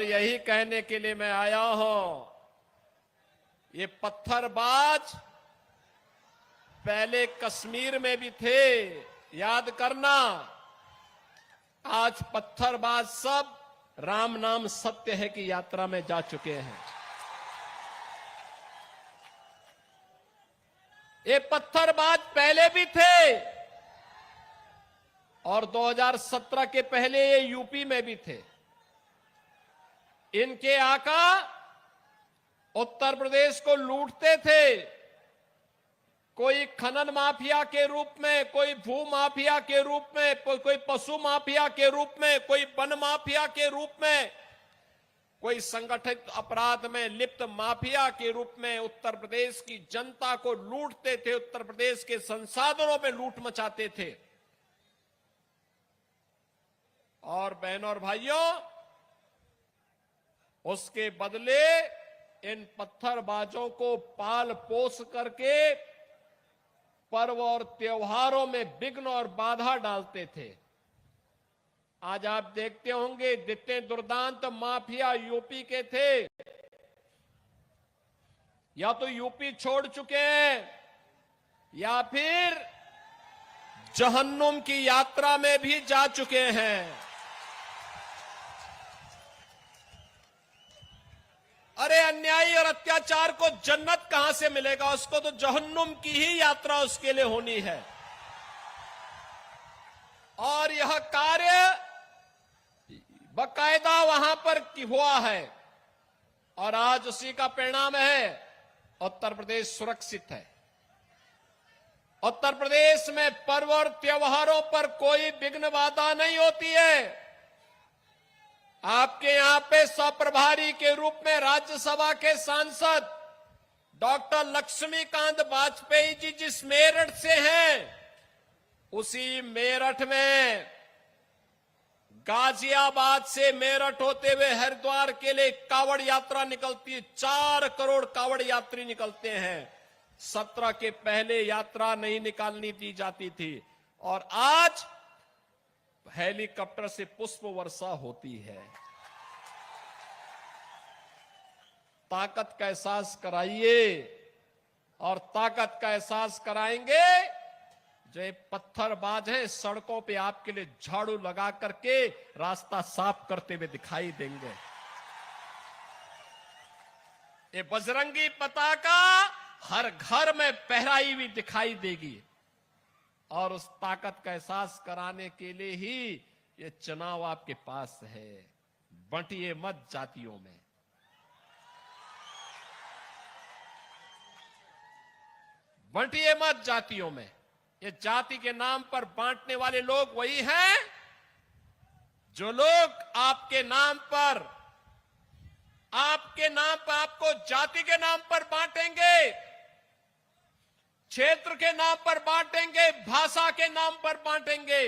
यही कहने के लिए मैं आया हूं, ये पत्थरबाज पहले कश्मीर में भी थे, याद करना। आज पत्थरबाज सब राम नाम सत्य है की यात्रा में जा चुके हैं। ये पत्थरबाज पहले भी थे और 2017 के पहले ये यूपी में भी थे। इनके आका उत्तर प्रदेश को लूटते थे, कोई खनन माफिया के रूप में, कोई भू माफिया के रूप में, कोई पशु माफिया के रूप में, कोई वन माफिया के रूप में, कोई संगठित अपराध में लिप्त माफिया के रूप में उत्तर प्रदेश की जनता को लूटते थे, उत्तर प्रदेश के संसाधनों में लूट मचाते थे। और बहनों और भाइयों, उसके बदले इन पत्थरबाजों को पाल पोस करके पर्व और त्योहारों में विघ्न और बाधा डालते थे। आज आप देखते होंगे जितने दुर्दांत माफिया यूपी के थे, या तो यूपी छोड़ चुके हैं या फिर जहन्नुम की यात्रा में भी जा चुके हैं। अरे अन्यायी और अत्याचार को जन्नत कहां से मिलेगा, उसको तो जहन्नुम की ही यात्रा उसके लिए होनी है। और यह कार्य बकायदा वहां पर हुआ है और आज उसी का परिणाम है उत्तर प्रदेश सुरक्षित है। उत्तर प्रदेश में पर्व और त्योहारों पर कोई विघ्न बाधा नहीं होती है। आपके यहां पे सप्रभारी के रूप में राज्यसभा के सांसद डॉक्टर लक्ष्मीकांत वाजपेयी जी जिस मेरठ से हैं, उसी मेरठ में गाजियाबाद से मेरठ होते हुए हरिद्वार के लिए कावड़ यात्रा निकलती है। 4 करोड़ कावड़ यात्री निकलते हैं। 17 के पहले यात्रा नहीं निकालनी दी जाती थी और आज हेलीकॉप्टर से पुष्प वर्षा होती है। ताकत का एहसास कराइए और ताकत का एहसास कराएंगे जो ये पत्थरबाज हैं, सड़कों पे आपके लिए झाड़ू लगा करके रास्ता साफ करते हुए दिखाई देंगे। ये बजरंगी पताका हर घर में फहराई हुई दिखाई देगी और उस ताकत का एहसास कराने के लिए ही ये चुनाव आपके पास है। बंटिए मत जातियों में। बंटिए मत जातियों में। ये जाति के नाम पर बांटने वाले लोग वही हैं जो लोग आपके नाम पर आपको जाति के नाम पर बांटेंगे, क्षेत्र के नाम पर बांटेंगे, भाषा के नाम पर बांटेंगे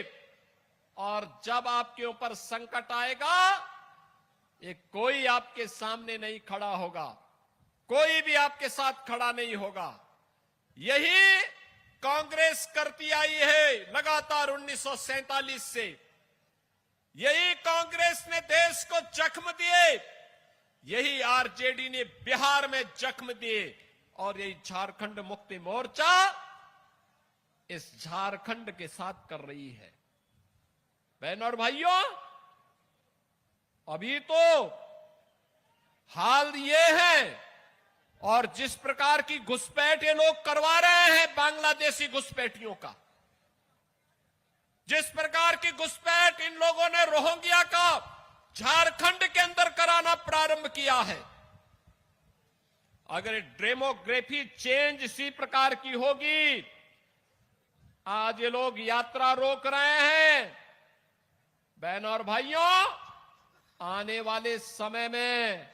और जब आपके ऊपर संकट आएगा ये कोई आपके सामने नहीं खड़ा होगा, कोई भी आपके साथ खड़ा नहीं होगा। यही कांग्रेस करती आई है लगातार 1947 से। यही कांग्रेस ने देश को जख्म दिए, यही आरजेडी ने बिहार में जख्म दिए और यही झारखंड मुक्ति मोर्चा इस झारखंड के साथ कर रही है। बहनों और भाइयों, अभी तो हाल ये है और जिस प्रकार की घुसपैठ ये लोग करवा रहे हैं बांग्लादेशी घुसपैठियों का, जिस प्रकार की घुसपैठ इन लोगों ने रोहिंग्या का झारखंड के अंदर कराना प्रारंभ किया है, अगर डेमोग्राफी चेंज इसी प्रकार की होगी, आज ये लोग यात्रा रोक रहे हैं। बहनों और भाइयों, आने वाले समय में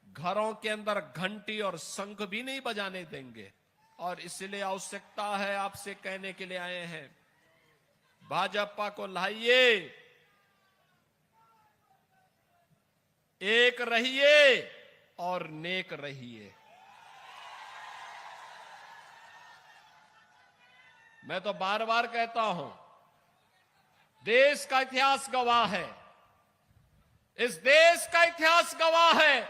घरों के अंदर घंटी और शंख भी नहीं बजाने देंगे और इसलिए आवश्यकता है, आपसे कहने के लिए आए हैं, भाजपा को लाइए, एक रहिए और नेक रहिए। मैं तो बार बार कहता हूं, देश का इतिहास गवाह है इस देश का इतिहास गवाह है,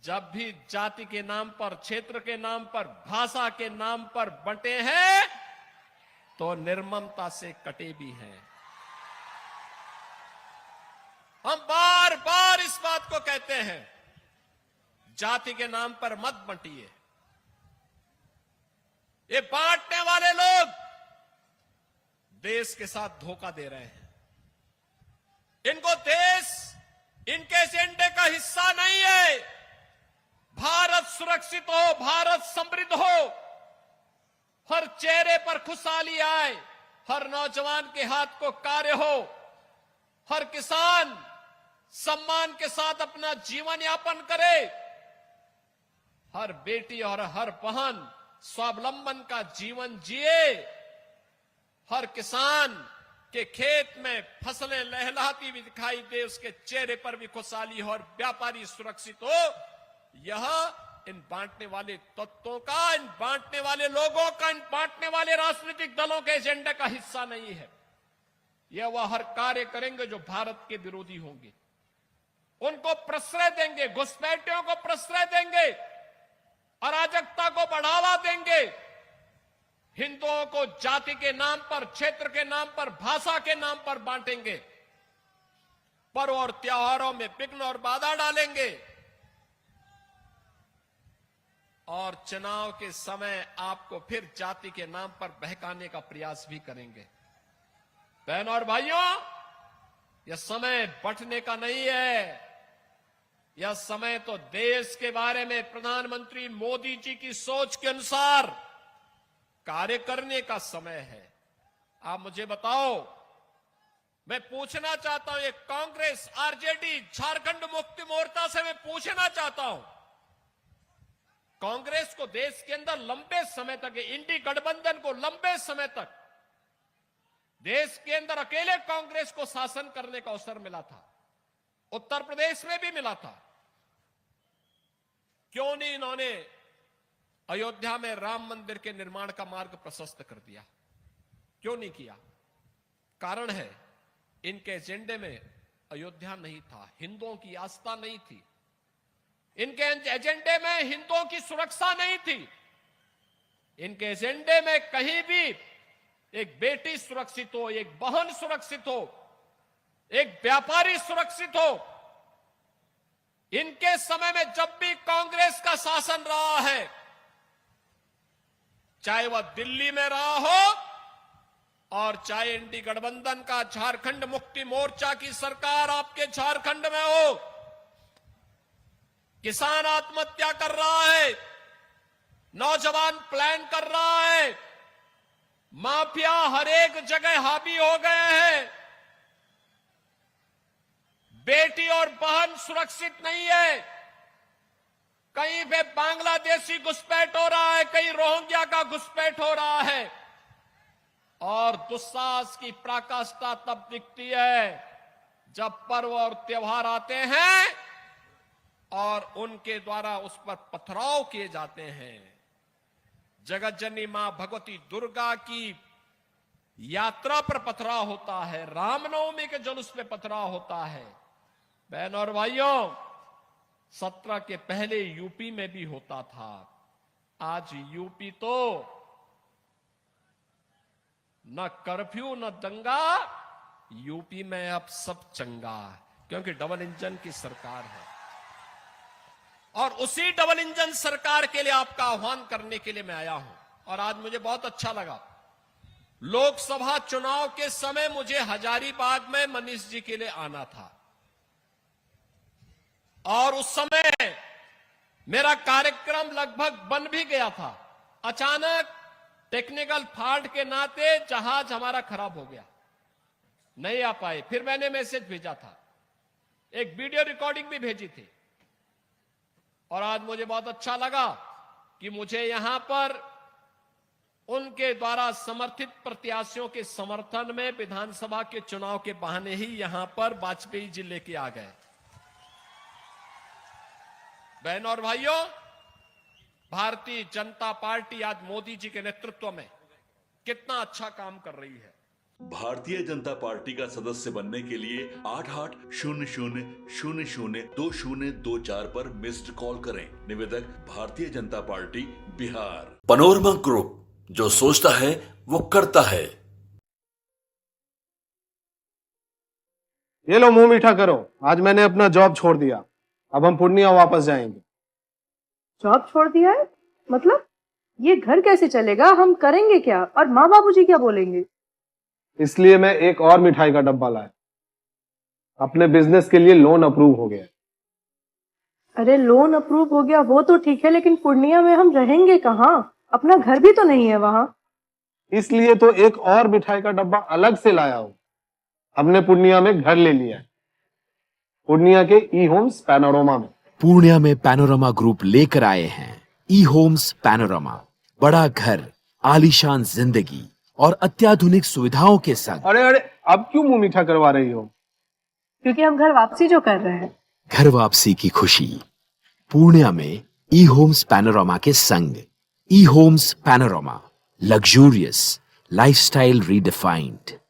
जब भी जाति के नाम पर, क्षेत्र के नाम पर, भाषा के नाम पर बंटे हैं तो निर्ममता से कटे भी हैं। हम बार बार इस बात को कहते हैं, जाति के नाम पर मत बंटिए। ये बांटने वाले लोग देश के साथ धोखा दे रहे हैं। इनको देश इनके एजेंडे का हिस्सा नहीं है। भारत सुरक्षित हो, भारत समृद्ध हो, हर चेहरे पर खुशहाली आए, हर नौजवान के हाथ को कार्य हो, हर किसान सम्मान के साथ अपना जीवन यापन करे, हर बेटी और हर बहन स्वावलंबन का जीवन जिए, हर किसान के खेत में फसलें लहलहाती हुई दिखाई दे, उसके चेहरे पर भी खुशहाली हो और व्यापारी सुरक्षित हो। यह इन बांटने वाले तत्वों का, इन बांटने वाले लोगों का, इन बांटने वाले राजनीतिक दलों के एजेंडे का हिस्सा नहीं है। यह वह हर कार्य करेंगे जो भारत के विरोधी होंगे, उनको प्रश्रय देंगे, घुसपैठियों को प्रश्रय देंगे, अराजकता को बढ़ावा देंगे, हिंदुओं को जाति के नाम पर, क्षेत्र के नाम पर, भाषा के नाम पर बांटेंगे, पर्व और त्योहारों में विघ्न और बाधा डालेंगे, और चुनाव के समय आपको फिर जाति के नाम पर बहकाने का प्रयास भी करेंगे। बहनों और भाइयों, यह समय बंटने का नहीं है। यह समय तो देश के बारे में प्रधानमंत्री मोदी जी की सोच के अनुसार कार्य करने का समय है। आप मुझे बताओ, मैं पूछना चाहता हूं, ये कांग्रेस, आरजेडी, झारखंड मुक्ति मोर्चा से मैं पूछना चाहता हूं, कांग्रेस को देश के अंदर लंबे समय तक, इंडी गठबंधन को लंबे समय तक देश के अंदर अकेले कांग्रेस को शासन करने का अवसर मिला था, उत्तर प्रदेश में भी मिला था। क्यों नहीं इन्होंने अयोध्या में राम मंदिर के निर्माण का मार्ग प्रशस्त कर दिया? क्यों नहीं किया? कारण है, इनके एजेंडे में अयोध्या नहीं था, हिंदुओं की आस्था नहीं थी, इनके एजेंडे में हिंदुओं की सुरक्षा नहीं थी, इनके एजेंडे में कहीं भी एक बेटी सुरक्षित हो, एक बहन सुरक्षित हो, एक व्यापारी सुरक्षित हो। इनके समय में जब भी कांग्रेस का शासन रहा है, चाहे वह दिल्ली में रहा हो और चाहे इंडी गठबंधन का झारखंड मुक्ति मोर्चा की सरकार आपके झारखंड में हो, किसान आत्महत्या कर रहा है, नौजवान प्लान कर रहा है, माफिया हर एक जगह हावी हो गए हैं, बेटी और बहन सुरक्षित नहीं है, कहीं पे बांग्लादेशी घुसपैठ हो रहा है, कहीं रोहिंग्या का घुसपैठ हो रहा है, और दुस्साहस की पराकाष्ठा तब दिखती है जब पर्व और त्योहार आते हैं और उनके द्वारा उस पर पथराव किए जाते हैं। जगत जननी मां भगवती दुर्गा की यात्रा पर पथराव होता है, रामनवमी के जुलूस पे पथराव होता है। बहनों और भाइयों, 17 के पहले यूपी में भी होता था, आज यूपी तो न कर्फ्यू न दंगा, यूपी में अब सब चंगा, क्योंकि डबल इंजन की सरकार है। और उसी डबल इंजन सरकार के लिए आपका आह्वान करने के लिए मैं आया हूं। और आज मुझे बहुत अच्छा लगा, लोकसभा चुनाव के समय मुझे हजारीबाग में मनीष जी के लिए आना था, और उस समय मेरा कार्यक्रम लगभग बन भी गया था। अचानक टेक्निकल फॉल्ट के नाते जहाज हमारा खराब हो गया, नहीं आ पाए। फिर मैंने मैसेज भेजा था, एक वीडियो रिकॉर्डिंग भी भेजी थी, और आज मुझे बहुत अच्छा लगा कि मुझे यहां पर उनके द्वारा समर्थित प्रत्याशियों के समर्थन में विधानसभा के चुनाव के बहाने ही यहां पर वाजपेयी जी लेके आ गए। बहनों और भाइयों, भारतीय जनता पार्टी आज मोदी जी के नेतृत्व में कितना अच्छा काम कर रही है। भारतीय जनता पार्टी का सदस्य बनने के लिए 8800002024 पर मिस्ड कॉल करें। निवेदक Bharatiya Janata party Bihar. Panorama group, जो सोचता है वो करता है। ये लो मुंह मीठा करो, आज मैंने अपना जॉब छोड़ दिया। अब हम पूर्णिया वापस जाएंगे। जॉब छोड़ दिया है? मतलब ये घर कैसे चलेगा? हम करेंगे क्या? और माँ बाबूजी क्या बोलेंगे? इसलिए मैं एक और मिठाई का डब्बा लाया। अपने बिजनेस के लिए लोन अप्रूव हो गया। अरे लोन अप्रूव हो गया वो तो ठीक है, लेकिन पूर्णिया में हम रहेंगे कहाँ? अपना घर भी तो नहीं है वहाँ। इसलिए तो एक और मिठाई का डब्बा अलग से लाया हूँ। हमने पूर्णिया में घर ले लिया है, पूर्णिया के ई होम्स पैनोरमा में। पूर्णिया में पैनोरमा ग्रुप लेकर आए हैं ई होम्स पैनोरमा। बड़ा घर, आलीशान जिंदगी और अत्याधुनिक सुविधाओं के संग। अरे अरे, अब क्यों मुंह मीठा करवा रही हो? क्योंकि हम घर वापसी जो कर रहे हैं। घर वापसी की खुशी पूर्णिया में ई होम्स पैनोरमा के संग। E homes panorama, luxurious lifestyle redefined.